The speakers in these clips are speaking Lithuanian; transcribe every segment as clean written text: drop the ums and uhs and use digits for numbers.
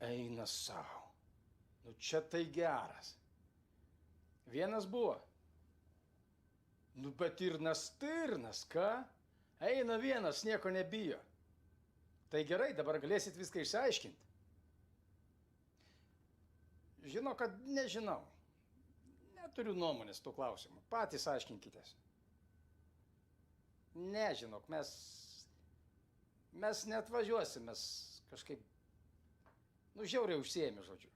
Eina savo. Nu čia tai geras. Vienas buvo. Nu bet ir nastirnas, ką? Eina vienas, nieko nebijo. Tai gerai, dabar galėsit viską išsiaiškinti. Žinau, kad nežinau. Neturiu nuomonės tų klausimų. Patys aiškinkitės. Nežinok, mes neatvažiuosim, mes kažkaip, žiauriai užsiėmė, žodžiu.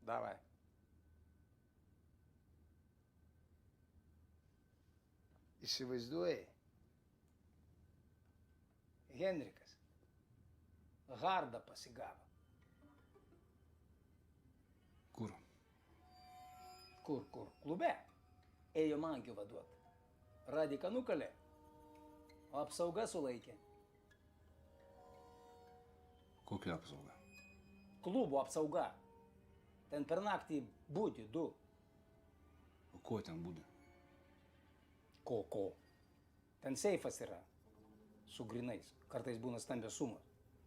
Davai. Įsivaizduoji? Henrikas Hardą pasigavo. Kur? Kur? Klube. Ėjo mankių vaduot. Radiką nukalė, o apsauga sulaikė. Kokia apsauga? Klubo apsauga. Ten per naktį būdi 2. O ko ten būdi? Ko? Ten seifas yra. Su grinais. Kartais būna stambios sumos.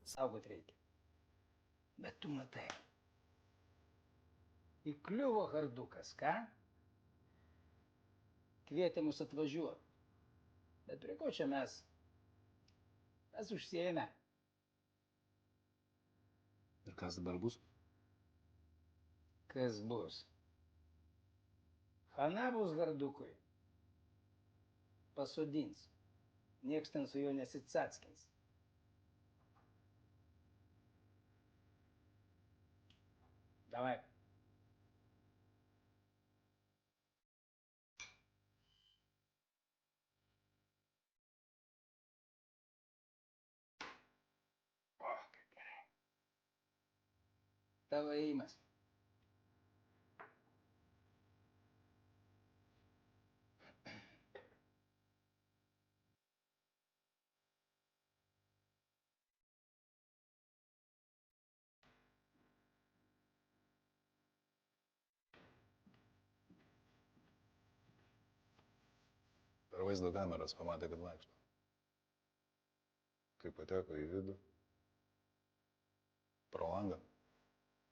Saugot reikia. Bet tu matai. Įkliuvo Hardukas, ką? Kvietė mus atvažiuoti. Bet prie ko čia mes? Mes užsiėmę. Ir kas dabar bus? Kas bus? Chana bus Hardukui. Pasodins. Nieks ten su juo nesitsackins. Davai. Kaip gerai. Tavo ėjimas. Per vaizdo kameras pamatė, kad vaikšto. Kai pateko į vidų, pro langą.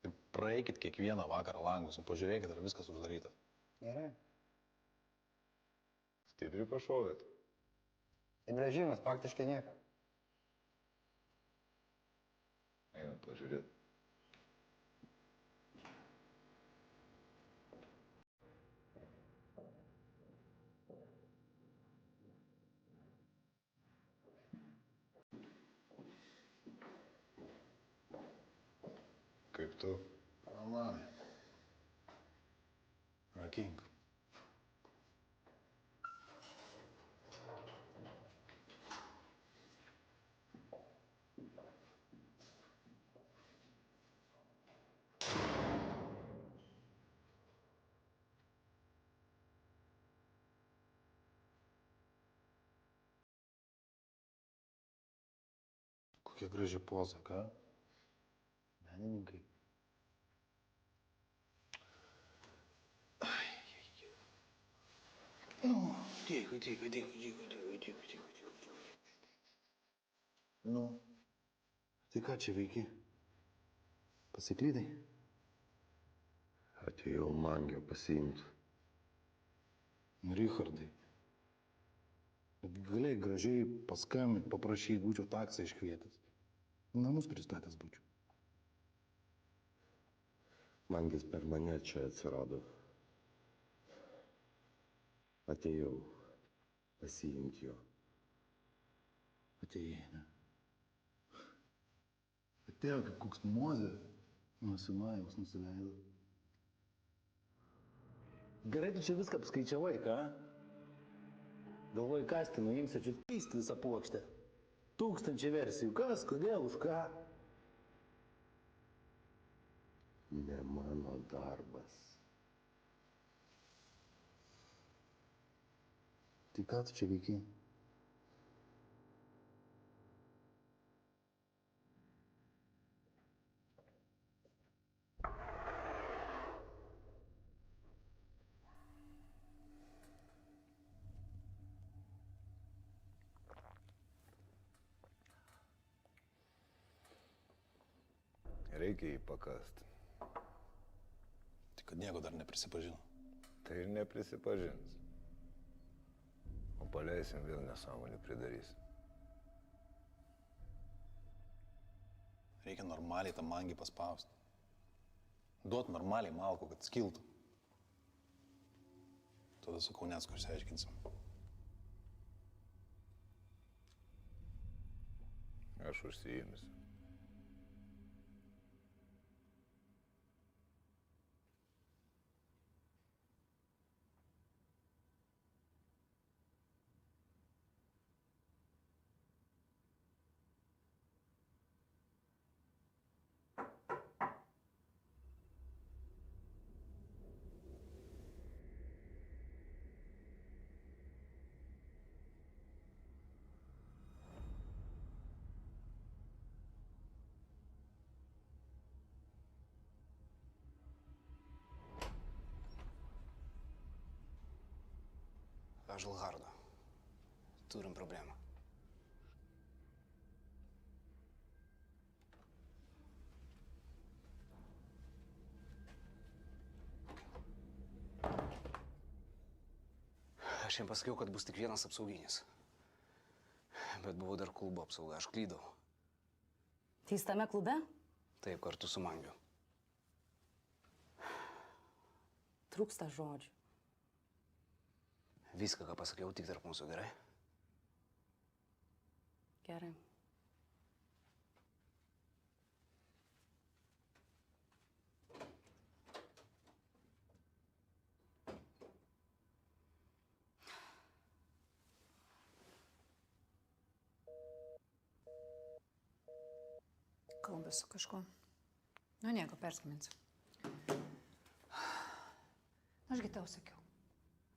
Tai praeikit kiekvieną vakarą langus ir pažiūrėkit, ar viskas uždaryta. Gerai. Stipriai pašovėt. Įbrėžimas faktiškai nieko. Einam pažiūrėt. Kaip tu? Normaliai. Rakink. Kokia graži poza, ką? Menininkai. Nu, tyko. Nu, tai ką čia veiki? Pasiklydai? Atėjau mangio pasiimti. Richardai, bet galėjai gražiai paskambinti, paprašyti, būčiau taksą iškvietęs. Namus pristatęs būčiau. Mangis per mane čia atsirado. Atėjau pasiimti jo. Atėjai, ne? Atėjo kaip koks Mozė. Nuo Sinajaus nusileido. Gerai, tu čia viską apskaičiavai, ką? Galvoji, kasti nuimsi, čia pysti visą puokštę. 1000 versijų. Kas, kodėl, už ką? Ne mano darbas. Tai ką tu čia veiki? Reikia jį pakast. Tai kad nieko dar neprisipažino. Tai ir neprisipažins. O paleisim vėl nesąmonį pridarys. Reikia normaliai tą mangį paspausti. Duot normaliai malko, kad skiltų. Tada su Kaunecku išsiaiškinsim. Aš užsiimsiu. Žalhardo. Turim problemą. Aš jam pasakiau, kad bus tik vienas apsauginis. Bet buvo dar klubo apsauga, aš klydau. Tai jis tame klube? Taip, kartu su Mangiu. Trūksta žodžių. Viską, ką pasakiau, tik tarp mūsų, gerai? Gerai. Kalba su kažkuo. Nu, nieko, perskambinsiu. Ašgi tau sakiau.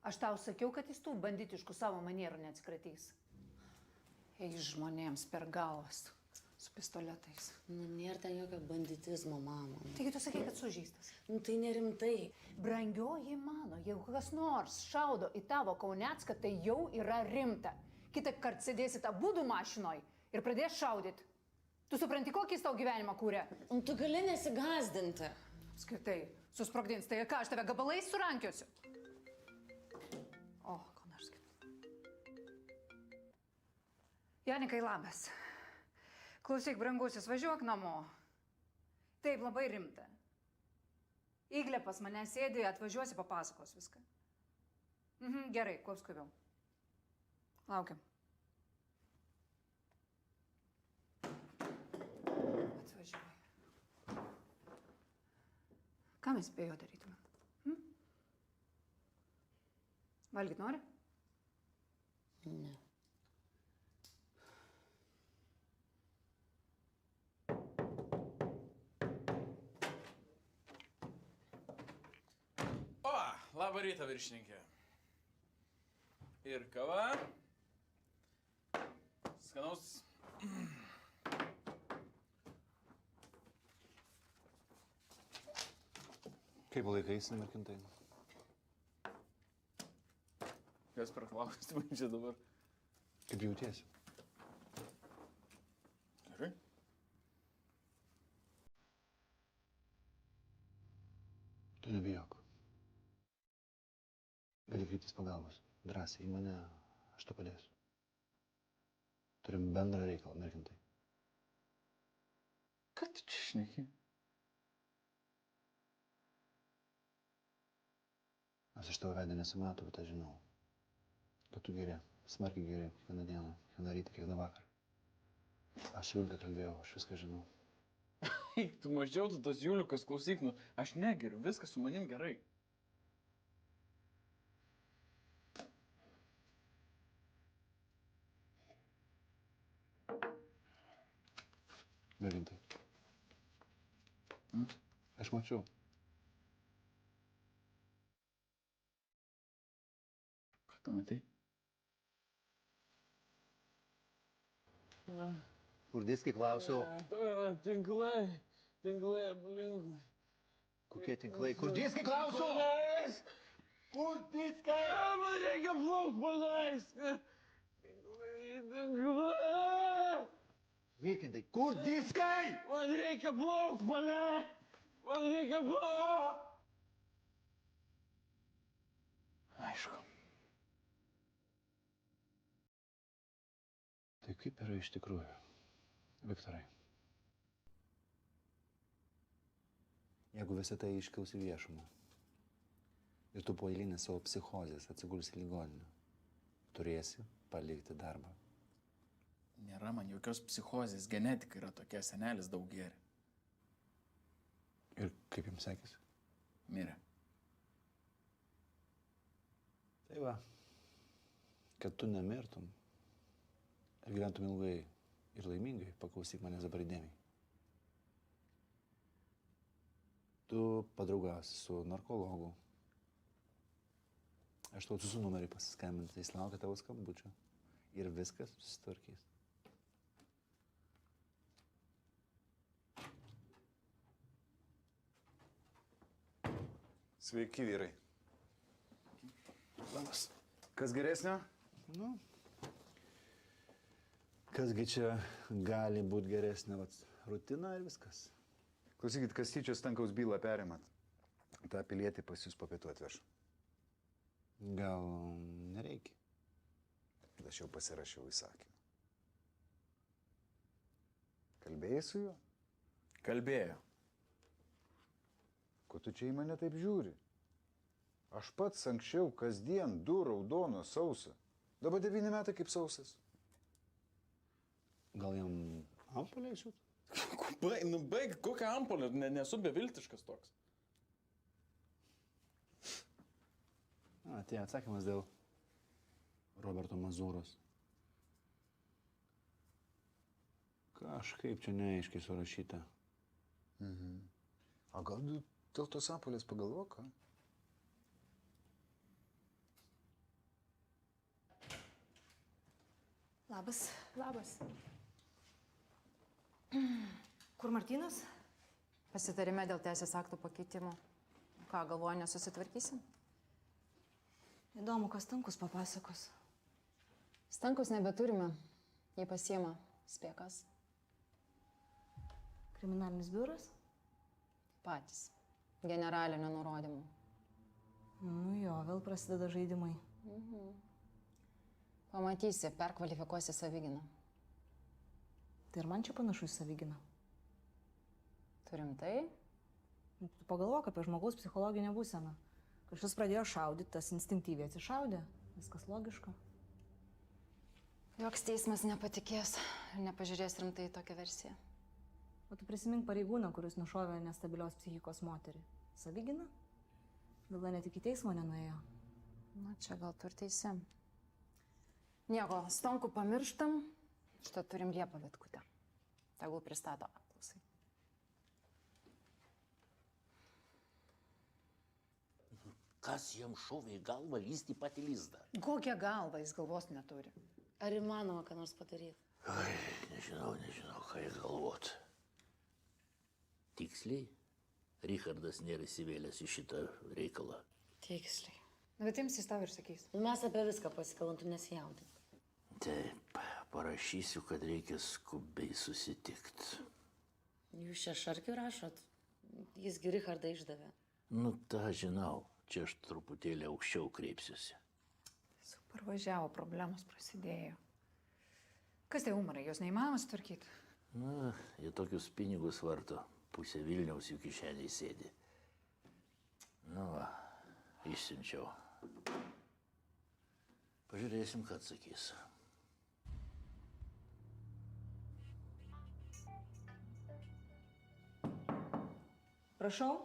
Aš tau sakiau, kad jis tų banditiškų savo manierų neatsikratys. Eis žmonėms per galvas su pistoletais. Nu, nėra ten jokio banditizmo, mama. Taigi tu sakei, kad sužeistas. Nu, tai nerimtai. Brangioji mano, jeigu kas nors šaudo į tavo Kaunecką, tai jau yra rimta. Kitaip kart sėdėsi tą būdų mašinoj ir pradės šaudyti. Tu supranti, kokį jis tau gyvenimą kūrė? Nu, tu gali nesigazdinti. Skirtai, susprogdins, tai ką, aš tave gabalais surankiosiu? O, ko nors kitą. Janikai, labas. Klausyk, brangusis, važiuok namo. Taip, labai rimta. Iglė pas mane sėdi, atvažiuosi, papasakos viską. Gerai, kuo skubiau. Laukiam. Atvažiuoju. Ką mes be jo darytume? Valgyt nori? Ne. O, labą rytą, viršininkė. Ir kava. Skanaus. Kaip laikaisi, merkintai? Kas per klausimą čia dabar? Kaip jautiesi? Gerai. Tu nebijok. Gali kreiptis pagalbos. Drąsiai į mane, aš tau padėsiu. Turim bendrą reikalą, merkintai. Ką tu čia šneki? Aš iš tavo veidą nesimatau, bet aš žinau. Kad tu geri, smarkiai geri, kiekvieną dieną, kiekvieną rytą, kiekvieną vakarą. Aš Julika kalbėjau, aš viską žinau. Eik, tu mažiau, tu tas Juliukas, klausyk, nu, aš negeriu, viskas su manim gerai. Merkintai. Aš mačiau. Ką tu matai? Kur diskai klausiau? Tinklai aplinkui. Kokie tinklai? Kur diskai klausiau? Kur diskai? Man reikia plaukt paleist. Tinklai. Vyk, įtikintai. Kur diskai? Man reikia plaukt, mane! Man reikia plaukt! Aišku. Tai kaip yra iš tikrųjų, Viktorai? Jeigu visą tai iškils į viešumą ir tu po eilinės savo psichozės atsigulsi į ligoninę, turėsi palikti darbą. Nėra man jokios psichozės, genetika yra tokia, senelis daug geria. Ir kaip jums sekėsi? Mirė. Tai va, kad tu nemirtum ir gyventum ilgai ir laimingai, paklausyk manęs dabar įdėmiai. Tu padraugausi su narkologu. Aš tau atsiųsiu numerį pasiskambinti, jis laukia tavo skambučio ir viskas susitvarkys. Sveiki, vyrai. Labas. Kas geresnio? Nu, kasgi čia gali būti geresnė, vat, rutina ir viskas. Klausykit, Kastyčio Stankaus bylą perimat. tą pilietį pas jūs po pietų atveš. Gal nereikia? Aš jau pasirašiau įsakymą. Kalbėjai su juo? Kalbėjo. Ko tu čia į mane taip žiūri? Aš pats anksčiau kasdien 2 raudono sausą. Dabar 9 metai kaip sausas. Gal jam ampulę išsiūt? Baig, kokią ampulę? Nesu beviltiškas toks. Tai atsakymas dėl Roberto Mazūros. Kažkaip čia neaiškiai surašyta. O gal dėl tos ampulės pagalvok, ką? Labas. Labas. Kur Martynas? Pasitarime dėl teisės aktų pakeitimo. Ką, galvoju, nesusitvarkysim? Įdomu, kas Stankus papasakos. Stankus nebeturime. Jį pasiema. Spėkas. Kriminalinis biuras? Patys. Generalinio nurodymų. Nu jo, vėl prasideda žaidimai. Pamatysi, perkvalifikuosi Savigyną. Tai ir man čia panašu į Savigyną. Turim tai? Tu pagalvok apie žmogaus psichologinę būseną. Kažkas pradėjo šaudyti, tas instinktyviai atsišaudė. Viskas logiška. Joks teismas nepatikės ir nepažiūrės rimtai į tokią versiją. O tu prisimink pareigūną, kuris nušovė nestabilios psichikos moterį. Savigyna? Byla net iki teismo nenuėjo. Na, čia gal tu ir teisi. Nieko, Stankų pamirštam. Šitą turim Liepą Vitkutę. Tegul pristato apklausai. Kas jam šovė į galvą lysti patį lizdą? Kokią galvą jis galvos neturi? Ar įmanoma ką nors padaryti? Ai, nežinau, ką ir galvot. Tiksliai, Richardas nėra įsivėlęs į šitą reikalą. Tiksliai. Bet jums jis tau ir sakys. Mes apie viską pasikalbam, tu nesijaudink. Taip, parašysiu, kad reikia skubiai susitikti. Jūs čia Šarkiui rašot? Jisgi Richardą išdavė. Nu, tą žinau. Čia aš truputėlį aukščiau kreipsiuosi. Parvažiavo, problemos prasidėjo. Kas tai umarai, jos neįmanoma sutvarkyti? Na, jie tokius pinigus varto. Pusė Vilniaus jų kišeniai sėdi. Nu va, išsiunčiau. Pažiūrėsim, ką atsakys. Prašau.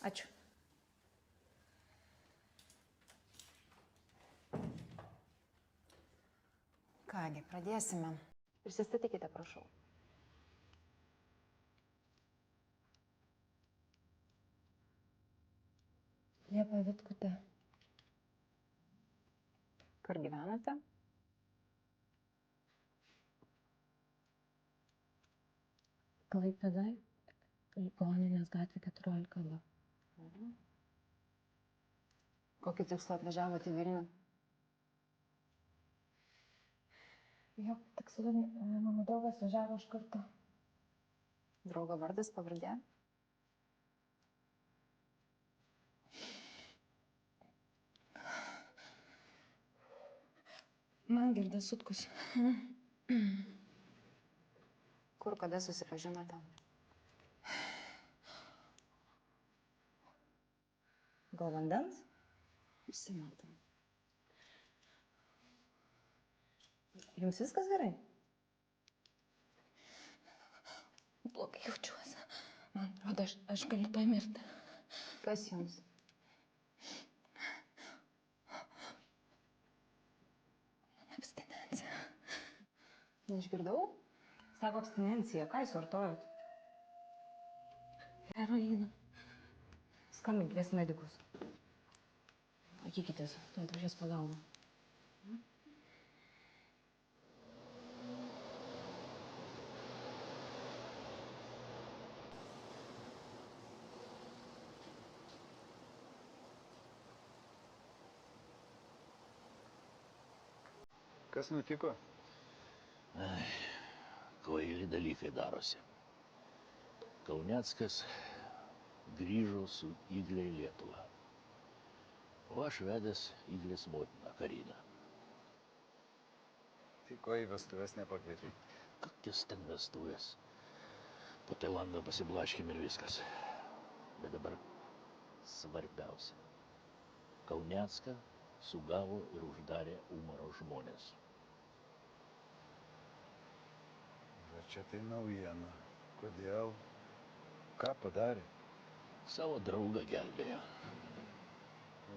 Ačiū. Kągi, pradėsime. Prisistatykite, prašau. Liepa Vitkutė. Kur gyvenate? Klaipėda, Ligoninės gatvė 14. Kokį tikslą atvažiavote į Vilnių? Jo tikslu mano draugas važiavo iš karto. Draugo vardas, pavardė? Mangirdas Sutkus. Kur, kada susipažinote? Gal vandens? Užsimatom. Jums viskas gerai? Blogai jaučiuosi. Man atrodo, aš galiu pamirti. Kas jums? Abstinencija. Neišgirdau? Sako abstinencija. Ką jūs vartojot? Heroiną. Skambink, kvies medikus. Laikykitės, tuoj atvažiuos pagalba. Kas nutiko? Ai, kvaili dalykai darosi. Kauneckas grįžo su Igle į Lietuvą. O aš vedęs Iglės motiną Kariną. Tai ko į vestuvės nepakvietei? Kokias ten vestuvės? Po Tailandą pasiblaškėm ir viskas. Bet dabar svarbiausia. Kaunecką sugavo ir uždarė Umaro žmonės. Bet čia tai naujiena. Kodėl? Ką padarė? Savo draugą gelbėjo.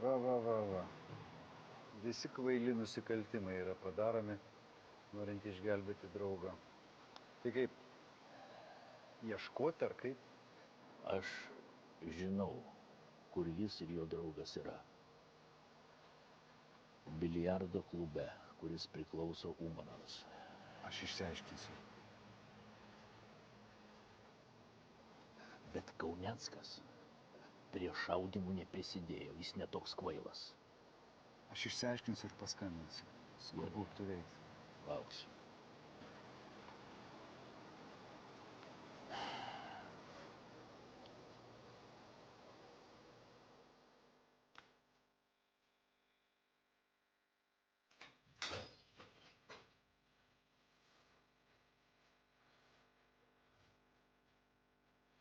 Va. Visi kvaili nusikaltimai yra padaromi, norint išgelbėti draugą. Tai kaip? Ieškoti ar kaip? Aš žinau, kur jis ir jo draugas yra. Biliardo klube, kuris priklauso Umarams. Aš išsiaiškinsiu. Bet Kauneckas prie šaudimų neprisidėjo, jis netoks kvailas. Aš išsiaiškinsiu ir paskambinsiu. Skubu turėti. Lauksiu.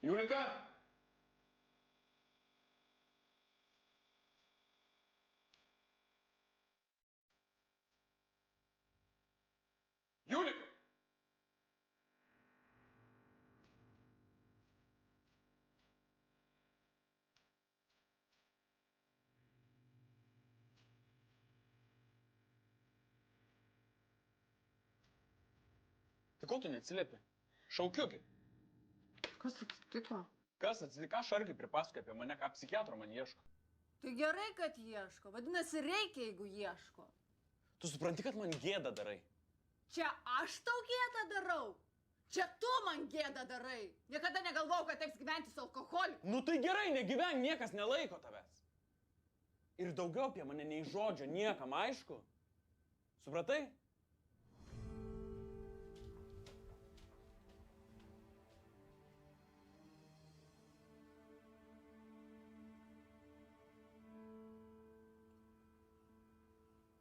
Julika? Julika! Tai ko tu neatsiliepi? Šaukiuki. Kas atsitiko? Kas atsitiko? Ką šarkai pripasakoja apie mane, ką psichiatro man ieško? Tai gerai, kad ieško. Vadinasi, reikia, jeigu ieško. Tu supranti, kad man gėda darai? Čia aš tau gėdą darau? Čia tu man gėdą darai. Niekada negalvojau, kad teks gyventi su alkoholiu. Nu tai gerai, negyvenk, niekas nelaiko tavęs. Ir daugiau apie mane nei žodžio niekam, aišku? Supratai?